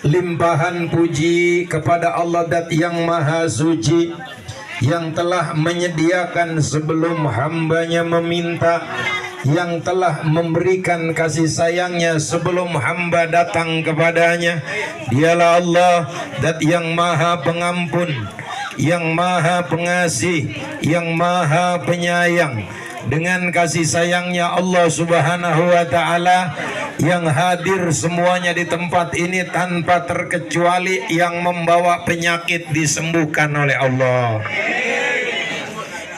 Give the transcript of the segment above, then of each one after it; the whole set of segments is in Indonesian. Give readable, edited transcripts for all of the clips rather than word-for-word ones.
limpahan puji kepada Allah Dat yang Maha Suci, yang telah menyediakan sebelum hambanya meminta, yang telah memberikan kasih sayangnya sebelum hamba datang kepadanya. Dialah Allah Dat yang Maha Pengampun, yang Maha Pengasih, yang Maha Penyayang. Dengan kasih sayangnya Allah Subhanahu wa Ta'ala yang hadir semuanya di tempat ini tanpa terkecuali, yang membawa penyakit disembuhkan oleh Allah,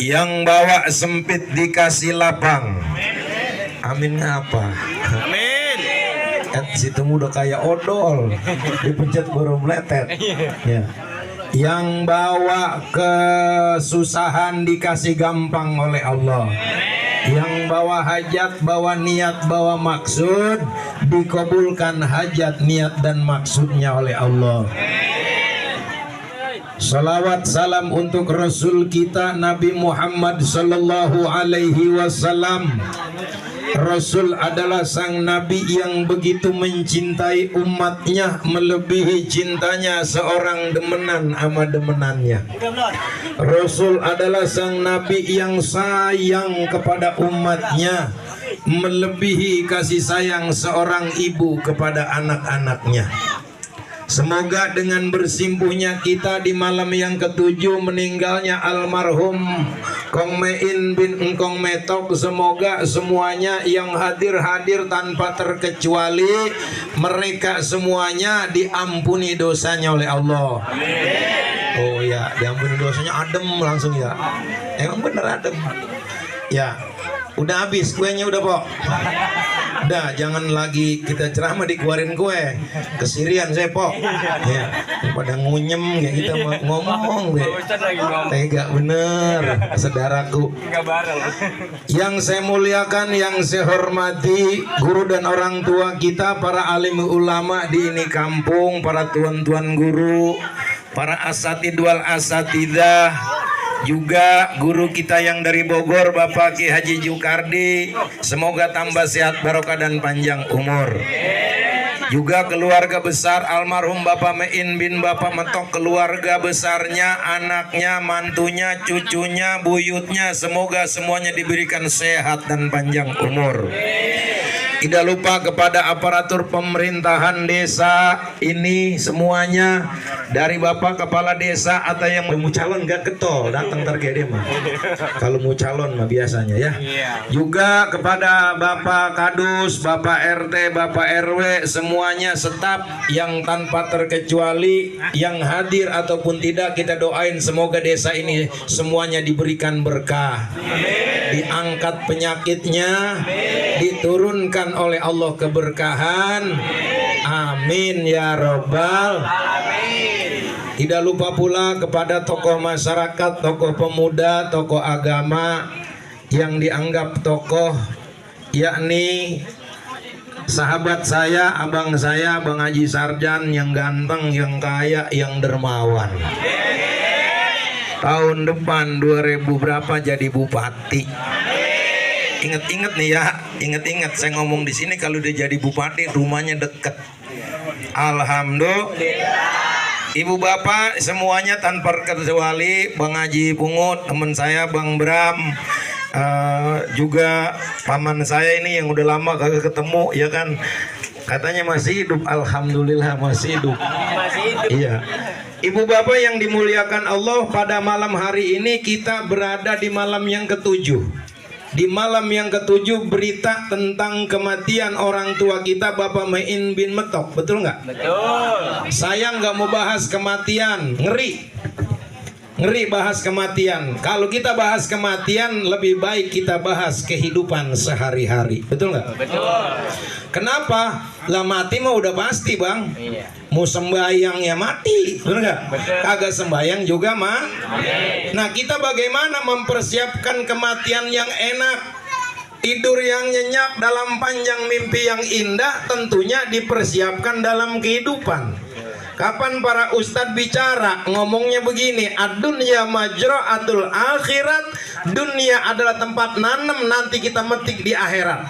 yang bawa sempit dikasih lapang. Amin ngapa? Amin. Situ udah kayak odol, dipencet baru meletet. Ya. Yang bawa kesusahan dikasih gampang oleh Allah, yang bawa hajat, bawa niat, bawa maksud, dikabulkan hajat, niat dan maksudnya oleh Allah. Salawat salam untuk Rasul kita Nabi Muhammad sallallahu alaihi wasallam. Rasul adalah sang Nabi yang begitu mencintai umatnya, melebihi cintanya seorang demenan sama demenannya. Rasul adalah sang Nabi yang sayang kepada umatnya, melebihi kasih sayang seorang ibu kepada anak-anaknya. Semoga dengan bersimpuhnya kita di malam yang ketujuh meninggalnya almarhum Kong Mein bin Engkong Metok, semoga semuanya yang hadir tanpa terkecuali, mereka semuanya diampuni dosanya oleh Allah. Oh ya, diampuni dosanya, adem langsung ya. Emang bener adem. Ya, udah habis kuenya udah Pok. Udah, jangan lagi kita ceramah dikeluarin kue. Kesirian saya Pok. Ya, pada ngunyem kayak kita ngomong deh. Tega bener, saudaraku. Yang saya muliakan, yang saya hormati, guru dan orang tua kita, para alim ulama di ini kampung, para tuan-tuan guru, para asatid wal asatidah, juga guru kita yang dari Bogor, Bapak Ki Haji Jukardi, semoga tambah sehat, barokah dan panjang umur. Juga keluarga besar almarhum Bapak Mein bin Bapak Metok, keluarga besarnya, anaknya, mantunya, cucunya, buyutnya, semoga semuanya diberikan sehat dan panjang umur. Tidak lupa kepada aparatur pemerintahan desa ini semuanya, dari Bapak Kepala Desa atau yang mau calon gak ketol datang tergede mah. Kalau mau calon mah biasanya ya. Juga kepada Bapak Kadus, Bapak RT, Bapak RW, semuanya staf yang tanpa terkecuali yang hadir ataupun tidak, kita doain semoga desa ini semuanya diberikan berkah, diangkat penyakitnya, diturunkan oleh Allah keberkahan. Amin ya robbal. Tidak lupa pula kepada tokoh masyarakat, tokoh pemuda, tokoh agama yang dianggap tokoh, yakni sahabat saya, abang saya, Bang Haji Sarjan, yang ganteng, yang kaya, yang dermawan. Tahun depan 2000 berapa jadi bupati. Ingat-ingat nih ya, ingat-ingat saya ngomong di sini, kalau dia jadi bupati rumahnya deket. Alhamdulillah. Ibu bapak semuanya tanpa terkecuali, Bang Haji Pungut, teman saya Bang Bram, juga paman saya ini yang udah lama kagak ketemu ya kan, katanya masih hidup. Alhamdulillah masih hidup. Iya. Ibu bapak yang dimuliakan Allah, pada malam hari ini kita berada di malam yang ketujuh. Di malam yang ketujuh berita tentang kematian orang tua kita Bapak Mein bin Metok, betul nggak? Betul. Saya nggak mau bahas kematian, ngeri bahas kematian. Kalau kita bahas kematian, lebih baik kita bahas kehidupan sehari-hari, betul nggak? Betul. Kenapa? Lah mati mah udah pasti Bang. Iya. Mau sembahyang ya mati, betul nggak? Kagak sembahyang juga mah. Nah, kita bagaimana mempersiapkan kematian yang enak, tidur yang nyenyak, dalam panjang mimpi yang indah, tentunya dipersiapkan dalam kehidupan. Kapan para ustadz bicara ngomongnya begini, ad-dunya majra'atul akhirat, dunia adalah tempat nanam nanti kita metik di akhirat.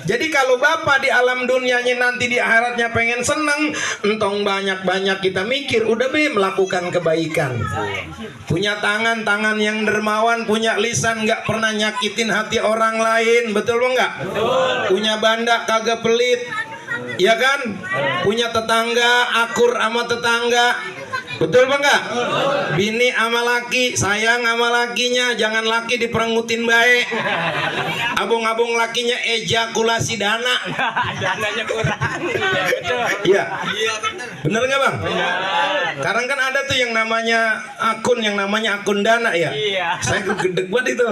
Jadi kalau bapak di alam dunianya nanti di akhiratnya pengen seneng, entong banyak-banyak kita mikir, udah be melakukan kebaikan. Punya tangan yang dermawan, punya lisan nggak pernah nyakitin hati orang lain, betul nggak? Punya banda kagak pelit, ya kan? Punya tetangga akur sama tetangga. Betul apa enggak? Bini sama laki, sayang sama lakinya, jangan laki diperengutin baik. Abung-abung lakinya ejakulasi dana. Dananya kurang. Iya. Bener nggak bang? Sekarang kan ada tuh yang namanya akun dana ya. Iya. Saya gedeg banget itu.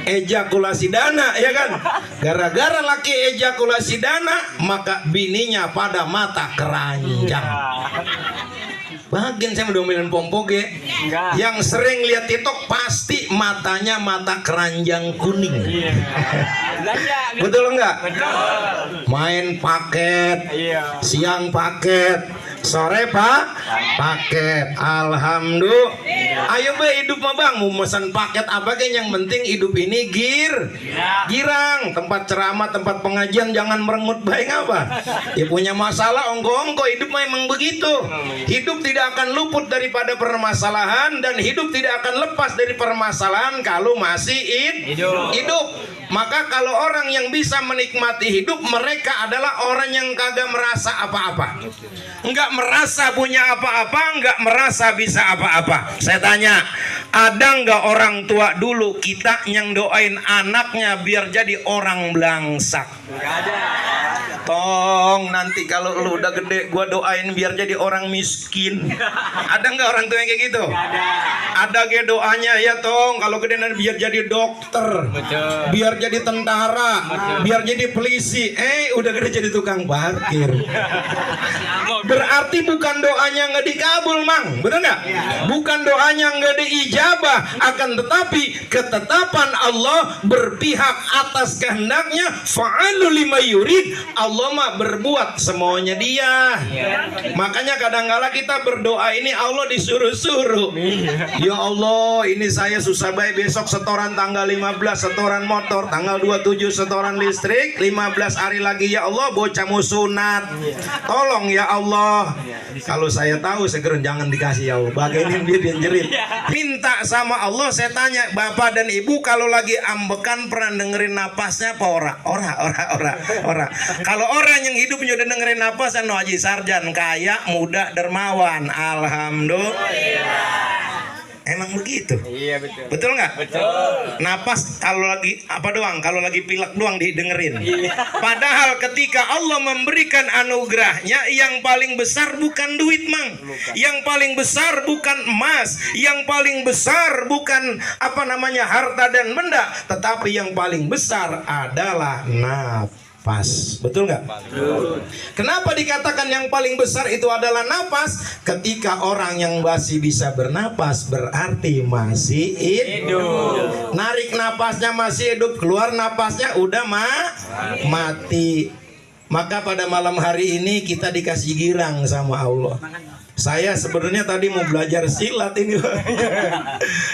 Ejakulasi dana ya kan? Gara-gara laki ejakulasi dana, maka bininya pada mata keranjang. Bagian saya mendomelin pompoge yang sering lihat TikTok pasti matanya mata keranjang kuning. Betul enggak? Betul. Main paket, siang paket, sore paket. Alhamdulillah. Ayo be hidup mah bang, mau pesan paket apa kan, yang penting hidup ini girang. Tempat ceramah, tempat pengajian jangan merengut baik apa. Ya punya masalah ongko-ongko, hidup mah emang begitu. Hidup tidak akan luput daripada permasalahan, dan hidup tidak akan lepas dari permasalahan kalau masih hidup. Maka kalau orang yang bisa menikmati hidup, mereka adalah orang yang kagak merasa apa-apa, enggak merasa punya apa-apa, enggak merasa bisa apa-apa. Saya tanya, ada enggak orang tua dulu kita yang doain anaknya biar jadi orang belangsak? Enggak ada. Tong, nanti kalau lu udah gede gua doain biar jadi orang miskin. Ada enggak orang tua yang kayak gitu? Ada ge doanya ya tong, kalau gede nanti biar jadi dokter. Betul. Biar jadi tentara. Betul. Biar jadi polisi. Udah gede jadi tukang parkir. Berarti bukan doanya nggak dikabul, mang, betul nggak? Bukan doanya nggak diijabah, akan tetapi ketetapan Allah berpihak atas kehendaknya. Fa'alu lima yurid. Allah mah berbuat semuanya dia. Makanya kadang-kala kita berdoa ini Allah disuruh-suruh. Ya Allah, ini saya susah baik, besok setoran tanggal 15 setoran motor, tanggal 27 setoran listrik, 15 hari lagi ya Allah bocah mau sunat. Tolong ya Allah. Kalau saya tahu segera jangan dikasih ya Allah. Bagainin dia jerit. Minta sama Allah. Saya tanya bapak dan ibu, kalau lagi ambekan pernah dengerin napasnya apa ora? Ora. Kalau orang yang hidupnya udah dengerin napas, no Haji Sarjan, kaya, muda, dermawan. Alhamdulillah. Emang begitu? Iya betul. Betul nggak? Betul. Napas kalau lagi apa doang? Kalau lagi pilek doang didengerin. Padahal ketika Allah memberikan anugerahnya, yang paling besar bukan duit, mang. Yang paling besar bukan emas. Yang paling besar bukan harta dan benda. Tetapi yang paling besar adalah nafas. Betul nggak? Kenapa dikatakan yang paling besar itu adalah napas? Ketika orang yang masih bisa bernapas, berarti masih hidup. Narik napasnya masih hidup, keluar napasnya udah mati. Maka pada malam hari ini kita dikasih girang sama Allah. Saya sebenarnya tadi mau belajar silat ini.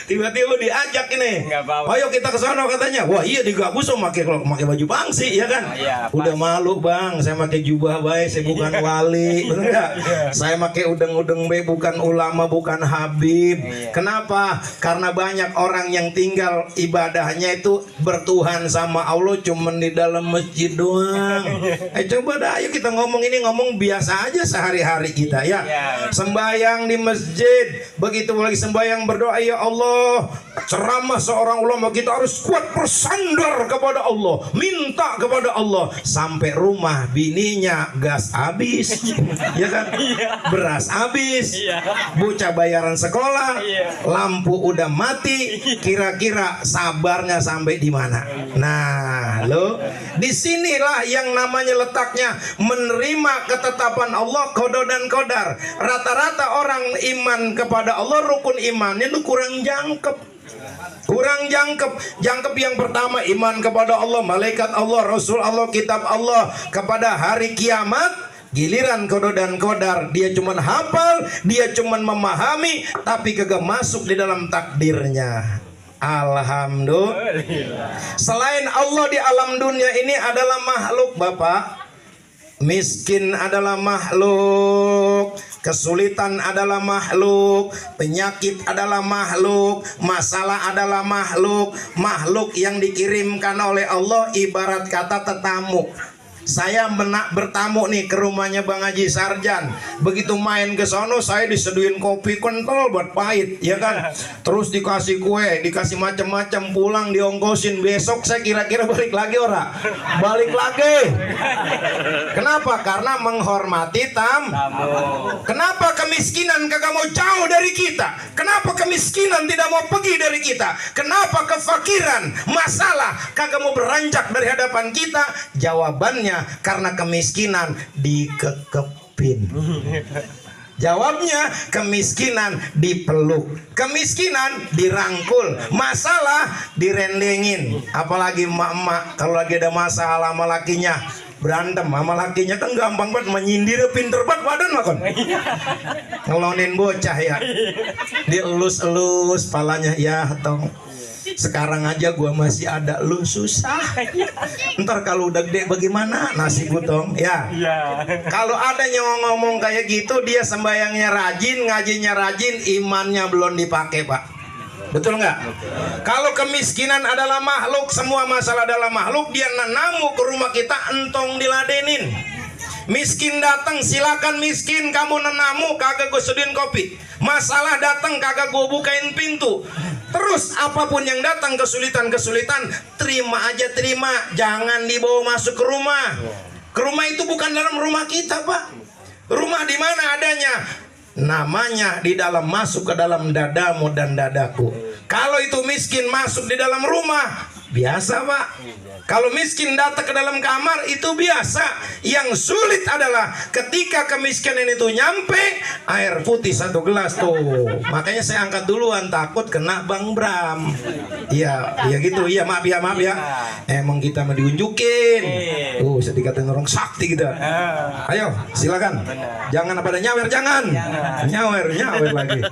Tiba-tiba diajak ini. Ayo kita ke sana katanya. Wah iya digabus sama pakai baju bangsi ya kan. Udah malu bang, saya pakai jubah baik, saya bukan wali, betul nggak? Saya pakai udeng-udeng baik, bukan ulama, bukan habib. Kenapa? Karena banyak orang yang tinggal ibadahnya itu bertuhan sama Allah cuman di dalam masjid doang. Coba dah, ayo kita ngomong biasa aja sehari-hari kita ya. Sembayang di masjid, begitu lagi sembayang berdoa, ya Allah, ceramah seorang ulama, kita harus kuat bersandar kepada Allah, minta kepada Allah. Sampai rumah bininya gas habis, ya kan, beras habis, bocah bayaran sekolah, lampu udah mati, kira-kira sabarnya sampai di mana? Nah, lo disinilah yang namanya letaknya menerima ketetapan Allah, qada dan qadar. Rata-rata orang iman kepada Allah, rukun imannya itu kurang jangkep. Jangkep yang pertama iman kepada Allah, malaikat Allah, Rasul Allah, kitab Allah, kepada hari kiamat. Giliran qada dan qadar, dia cuman hafal, dia cuman memahami, tapi kagak masuk di dalam takdirnya. Alhamdulillah. Selain Allah di alam dunia ini adalah makhluk, Bapak. Miskin adalah makhluk, kesulitan adalah makhluk, penyakit adalah makhluk, masalah adalah makhluk. Makhluk yang dikirimkan oleh Allah ibarat kata tetamu. Saya bertamu nih ke rumahnya Bang Haji Sarjan. Begitu main ke sono, saya diseduhin kopi kental buat pahit, ya kan? Terus dikasih kue, dikasih macam-macam, pulang diongkosin. Besok saya kira-kira balik lagi ora? Balik lagi. Kenapa? Karena menghormati tamu. Kenapa kemiskinan kagak mau jauh dari kita? Kenapa kemiskinan tidak mau pergi dari kita? Kenapa kefakiran, masalah kagak mau beranjak dari hadapan kita? Jawabannya karena kemiskinan dikekepin. Jawabnya kemiskinan dipeluk, kemiskinan dirangkul, masalah direndengin. Apalagi emak-emak kalau lagi ada masalah sama lakinya, berantem sama lakinya kan gampang banget menyindir, pinter banget badan makon. Ngelonin bocah ya, dielus-elus palanya, ya tong. Sekarang aja gua masih ada, lu susah. Ntar kalau udah gede bagaimana nasib tong? Ya. Kalau ada yang ngomong kayak gitu, dia sembayangnya rajin, ngajinya rajin, imannya belum dipakai, Pak. Betul nggak? Kalau kemiskinan adalah makhluk, semua masalah adalah makhluk, dia nanamu ke rumah kita entong diladenin. Miskin datang, silakan miskin, kamu nenamu kagak gue seduin kopi. Masalah datang kagak gue bukain pintu. Terus apapun yang datang, kesulitan-kesulitan, terima aja, terima. Jangan dibawa masuk ke rumah. Ke rumah itu bukan dalam rumah kita, Pak. Rumah di mana adanya? Namanya di dalam, masuk ke dalam dadamu dan dadaku. Kalau itu miskin masuk di dalam rumah, biasa, Pak. Kalau miskin datang ke dalam kamar, itu biasa. Yang sulit adalah ketika kemiskinan itu nyampe, air putih 1 gelas tuh. Makanya saya angkat duluan, takut kena Bang Bram. Iya, iya gitu. Iya, maaf ya, maaf ya. Emang kita mau diunjukin. Sedikit orang sakti kita. Ayo, silakan. Jangan pada nyawer, jangan. Nyawer lagi.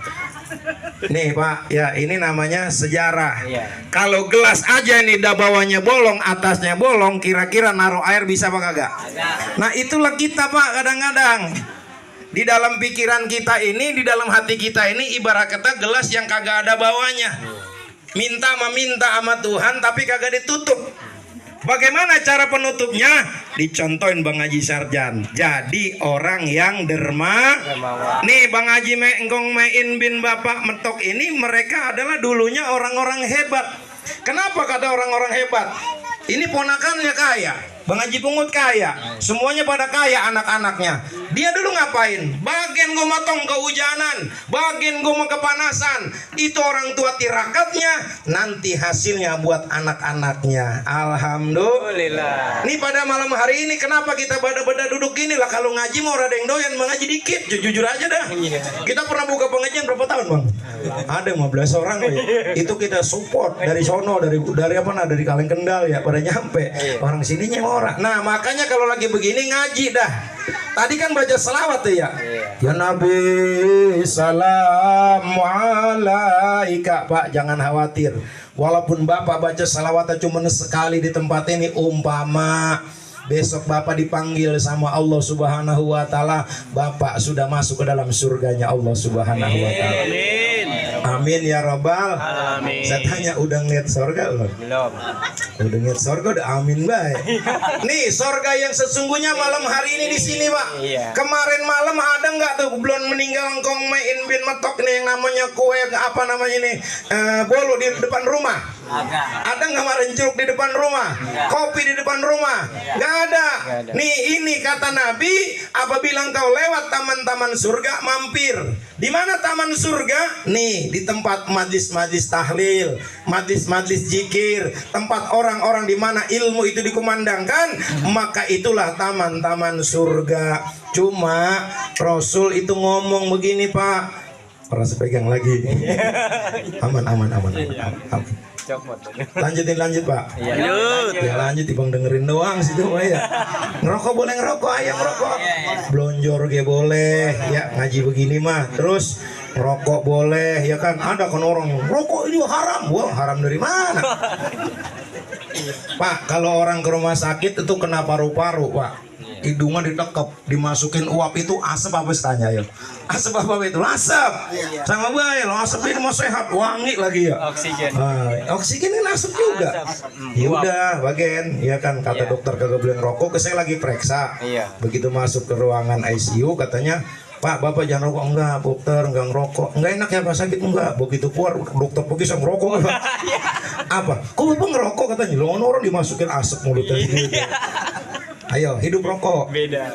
Nih Pak, ya ini namanya sejarah. Kalau gelas aja nih dah bawahnya bolong, atasnya bolong, kira-kira naruh air bisa apa kagak? Nah itulah kita Pak, kadang-kadang di dalam pikiran kita ini, di dalam hati kita ini ibarat kata gelas yang kagak ada bawahnya. Meminta sama Tuhan tapi kagak ditutup. Bagaimana cara penutupnya? Dicontohin Bang Haji Sarjan. Jadi orang yang dermawan. Nih Bang Haji Engkong Mein bin Bapak Metok ini, mereka adalah dulunya orang-orang hebat. Kenapa kata orang-orang hebat? Ini ponakannya kaya, Bang Haji Pungut kaya, semuanya pada kaya anak-anaknya. Dia dulu ngapain? Bagian gue motong kehujanan, bagian gue kepanasan. Itu orang tua tirakatnya, nanti hasilnya buat anak-anaknya. Alhamdulillah. Nih pada malam hari ini kenapa kita beda-beda duduk gini lah? Kalau ngaji mau ada yang doyan, mengaji dikit, jujur aja dah. Kita pernah buka pengajian berapa tahun Bang? Ada 15 orang ya. Itu kita support dari sono, dari apa nah, dari Kaleng Kendal ya, pada nyampe. Orang sininya orang. Nah makanya kalau lagi begini ngaji dah. Tadi kan baca selawat tuh ya. Ya Nabi salamu alaika. Pak jangan khawatir. Walaupun Bapak baca selawatnya cuma sekali di tempat ini, umpama besok Bapak dipanggil sama Allah Subhanahu wa taala, Bapak sudah masuk ke dalam surganya Allah Subhanahu wa taala. Amin ya Rabbal alamin. Saya tanya udah ngeliat surga belum? Belum. Udah ngeliat surga udah amin baik. Nih surga yang sesungguhnya malam hari ini di sini Pak. Kemarin malam ada nggak tuh belum meninggal Engkong Mein bin Metok nih yang namanya kue apa namanya ini bolu di depan rumah? Ada nggak kemarin jeruk di depan rumah? Kopi di depan rumah? Nggak ada. Nih ini kata Nabi, apabila engkau lewat taman-taman surga mampir. Di mana taman surga? Nih di tempat majlis-majlis tahlil, majlis-majlis zikir, tempat orang-orang di mana ilmu itu dikumandangkan, maka itulah taman-taman surga. Cuma Rasul itu ngomong begini Pak, pernah sepegang lagi. Aman. Copot. Lanjut Pak. Iya. Ya lanjut Ibang dengerin doang situ Pak ya. Ngerokok boleh ngerokok, ayo ngerokok. Blonjor ge boleh, ya ngaji begini mah. Terus ngerokok boleh, ya kan. Ada kan orang rokok ini haram. Wah, haram dari mana? Pak, kalau orang ke rumah sakit itu kena paru-paru, Pak. Hidungnya ditekep, dimasukin uap itu asap apa tanya ya? Asap apa itu? Asap. Sama bae, lo asap ini mau sehat, wangi lagi ya. Oksigen. Oksigen ini asap juga. Ya udah, bagian, ya kan kata dokter kagak boleh ngerokok, saya lagi periksa. Iya. Begitu masuk ke ruangan ICU katanya, Pak, Bapak jangan rokok. Enggak, dokter, enggak ngerokok. Enggak enak ya Pak, sakit enggak. Begitu keluar, dokter pergi saya ngerokok. Apa? Kok Bapak ngerokok katanya? Lo orang dimasukin asap mulutnya gitu. Ayo, hidup rokok. Beda.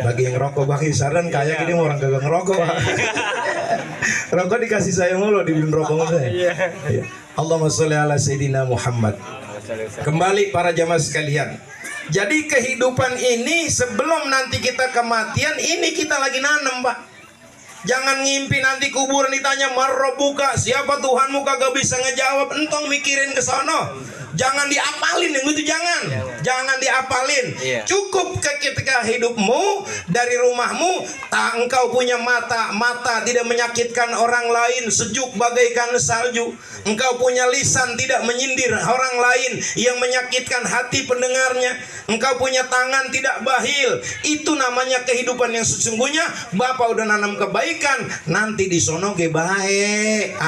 Bagi yang ngerokok, bagi saran kayak gini orang kagak ngerokok. Pak. Rokok dikasih saya mulu, dibeliin rokok mulu. Iya. Allahumma sholli ala Sayyidina Muhammad. Kembali para jamaah sekalian. Jadi kehidupan ini sebelum nanti kita kematian, ini kita lagi nanam, Pak. Jangan ngimpi nanti kuburan ditanya marrobuka, siapa Tuhanmu, kagak bisa ngejawab, entong mikirin ke sono. Jangan diapalin yang itu, jangan diapalin. Cukup ketika hidupmu dari rumahmu, engkau punya mata tidak menyakitkan orang lain, sejuk bagaikan salju. Engkau punya lisan tidak menyindir orang lain yang menyakitkan hati pendengarnya. Engkau punya tangan tidak bahil. Itu namanya kehidupan yang sesungguhnya. Bapak udah nanam kebaikan, nanti di sono ge baik.